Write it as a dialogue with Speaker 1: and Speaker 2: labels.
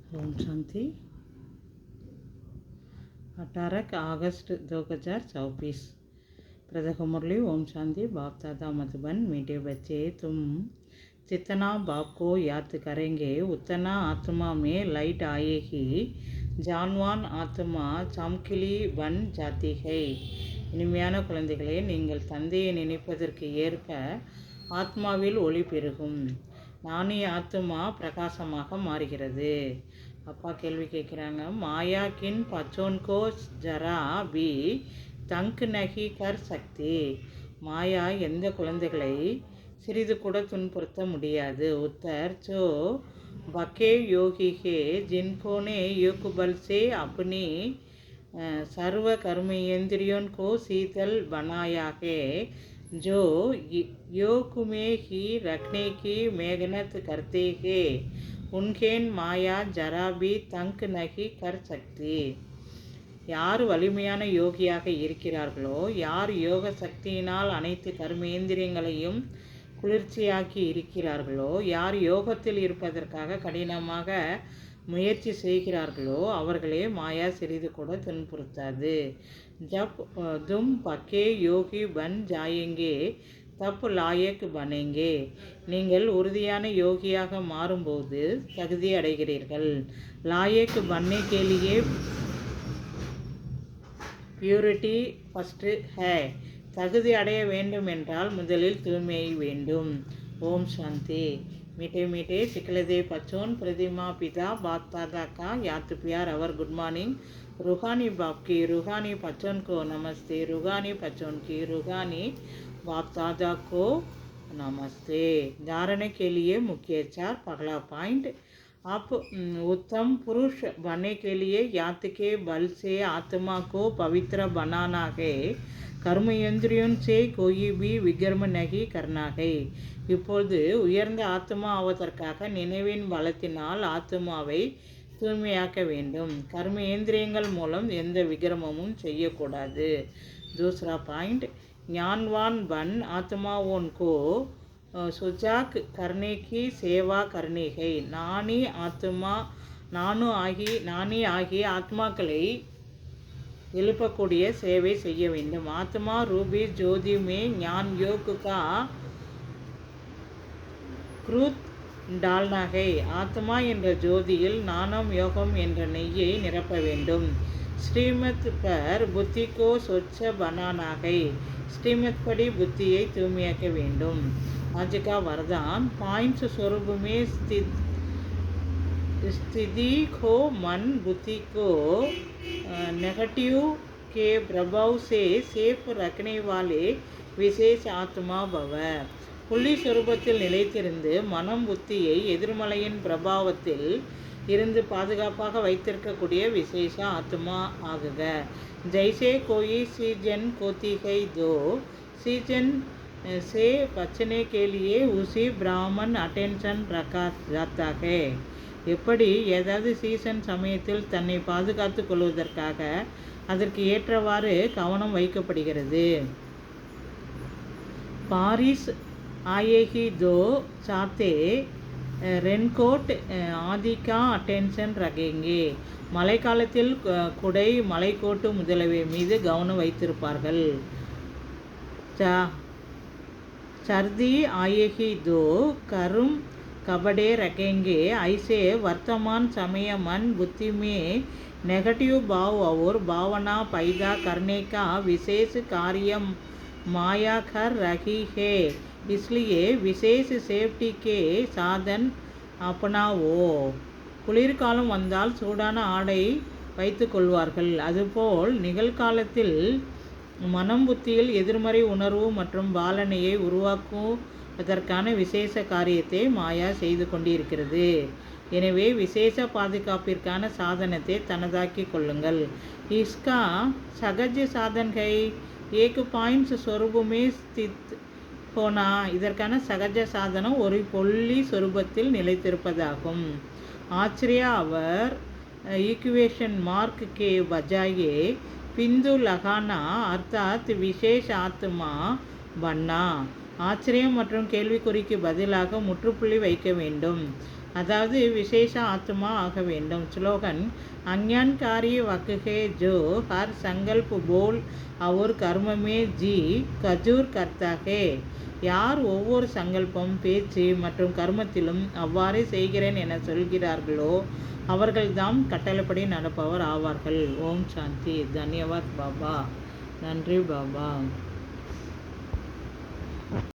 Speaker 1: ओम शांति 18 अगस्त 2024 प्रदख मुरली। ओम शांति। बाप दादा मधुबन। मीठे बच्चे, तुम जितना बाप को याद करेंगे उतना आत्मा में लाइट आएगी। जानवान आत्मा चमकिली बन जाती है। இனிமையான குழந்தைகளே, நீங்கள் தந்தையை நினைப்பதற்கு ஏற்ப ஆத்மாவில் ஒளி பெருகும். நானே ஆத்மா பிரகாசமாக மாறுகிறது. அப்பா கேள்வி கேட்குறாங்க, மாயா கின் பச்சோன்கோ ஜரா பி தங்க் நகி கர் சக்தி. மாயா எந்த குழந்தைகளை சிறிது கூட துன்புறுத்த முடியாது. உத்தர் சோ பக்கே யோகி ஹே ஜின்கோனே யோகுபல் சே अपनी सर्व कर्मेंद्रियों को शीतल बनाया है, जो योग में ही रखने की मेहनत करते हैं, उनके माया जरा भी तंग नहीं कर सकती. யார் வலிமையான யோகியாக இருக்கிறார்களோ, யார் யோக சக்தியினால் அனைத்து கர்மேந்திரியங்களையும் குளிர்ச்சியாக்கி இருக்கிறார்களோ, யார் யோகத்தில் இருப்பதற்காக கடினமாக முயற்சி செய்கிறார்களோ அவர்களே மாயா சிறிது கூட துன்புறுத்தாது. ஜப் தும் பக்கே யோகி பன் ஜாயேங்கே தப் லாயக் பனேங்கே. நீங்கள் உறுதியான யோகியாக மாறும்போது தகுதி அடைகிறீர்கள். லாயக் பன்ने के लिए பியூரிட்டி ஃபஸ்ட்டு ஹே. தகுதி அடைய வேண்டும் என்றால் முதலில் தூய்மை வேண்டும். ஓம் சாந்தி। मीठे मीठे चिकलदे पचोन प्रतिमा पिता बाप दादा का याद प्यार अवर गुड मॉर्निंग। रूहानी बाप की रूहानी पचोन को नमस्ते। रूहानी पचोन की रूहानी बाप दादा को नमस्ते। धारणा के लिए मुख्य चार। पहला पॉइंट, आप उत्तम पुरुष बनने के लिए याद के बल से आत्मा को पवित्र बनाना है। कर्म इंद्रियों से कोई भी विकर्म नहीं करना है. இப்பொழுது உயர்ந்த ஆத்மா ஆவதற்காக நினைவின் பலத்தினால் ஆத்மாவை தூய்மையாக்க வேண்டும். கர்மேந்திரியங்கள் மூலம் எந்த விக்கிரமமும் செய்யக்கூடாது. दूसरा पॉइंट, ज्ञानवान बन आत्माओं को सुजाग करने की सेवा करनी है. நானே ஆகி ஆத்மாக்களை எழுப்பக்கூடிய சேவை செய்ய வேண்டும். ஆத்மா ரூபி ஜோதி மே ஞான் योग का क्रूत डालना है. ஆத்மா என்ற ஜோதியில் ஞானம் யோகம் என்ற நெய்யை நிரப்ப வேண்டும். ஸ்ரீமத் பர் புத்தி கோ स्वच्छ बनाना है. ஸ்ரீமத் படி புத்தியை தூய்மையாக்க வேண்டும். आज का वरदान, पांच स्वरूप में स्थिति को मन बुद्धि को नेगेटिव के प्रभाव से सेफ रखने वाले विशेष आत्मा भव. புள்ளி சொரூபத்தில் நிலைத்திருந்து மனம் புத்தியை எதிர்மலையின் பிரபாவத்தில் இருந்து பாதுகாப்பாக வைத்திருக்கக்கூடிய விசேஷ ஆத்மா ஆகுக. ஜெய்சே கோயி சீஜன் கோத்திகை தோ सीजन से बचने के लिए उसी ब्राह्मण अटेंशन रखा जाता है. எப்படி ஏதாவது சீசன் சமயத்தில் தன்னை பாதுகாத்து கொள்வதற்காக அதற்கு ஏற்றவாறு கவனம் வைக்கப்படுகிறது. பாரிஸ் आएगी दो चाहते रेनकोट आदि का अटेंशन रखेंगे. மழைக்காலத்தில் குடை மலைக்கோட்டு முதலவை மீது கவனம் வைத்திருப்பார்கள். सर्दी आएगी दो कर्म कपड़े रखेंगे. ऐसे वर्तमान समय मन बुद्धि में नेगेटिव भाव और भावना पैदा करने का विशेष कार्य माया कर रही है. इसलिए विशेष सेफ्टी के साधन अपनाओ. குளிர்காலம் வந்தால் சூடான ஆடை வைத்து கொள்வார்கள். அதுபோல் நிகழ்காலத்தில் மனம் புத்தியில் எதிர்மறை உணர்வு மற்றும் பாலனையை உருவாக்குவதற்கான விசேஷ காரியத்தை மாயா செய்து கொண்டிருக்கிறது. எனவே விசேஷ பாதுகாப்பிற்கான சாதனத்தை தனதாக்கி கொள்ளுங்கள். இஸ்கா சகஜ சாதன் கை ஏக் பாயிண்ட் ஸ்வரூபமே ஸ்தித் போனா. இதற்கான சகஜ சாதனம் ஒரு பொல்லி சொரூபத்தில் நிலைத்திருப்பதாகும். ஆச்சரிய அவர் ஈக்குவேஷன் மார்க் கே பஜாயே பிந்து லகானா அர்த்தாத் விசேஷ ஆத்மா பன்னா. ஆச்சரியம் மற்றும் கேள்விக்குறிக்கு பதிலாக முற்றுப்புள்ளி வைக்க வேண்டும். அதாவது விசேஷ ஆத்மா ஆக வேண்டும். ஸ்லோகன் அஞ்ஞான்காரி வக்குகே ஜோ ஹர் சங்கல்ப் போல் அவர் கர்மமே ஜி கஜூர் கர்த்தாகே. யார் ஒவ்வொரு சங்கல்பம், பேச்சு மற்றும் கர்மத்திலும் அவ்வாறே செய்கிறேன் என சொல்கிறார்களோ அவர்கள்தாம் கட்டளைப்படி நடப்பவர் ஆவார்கள். ஓம் சாந்தி. தன்யவாத் பாபா. நன்றி பாபா.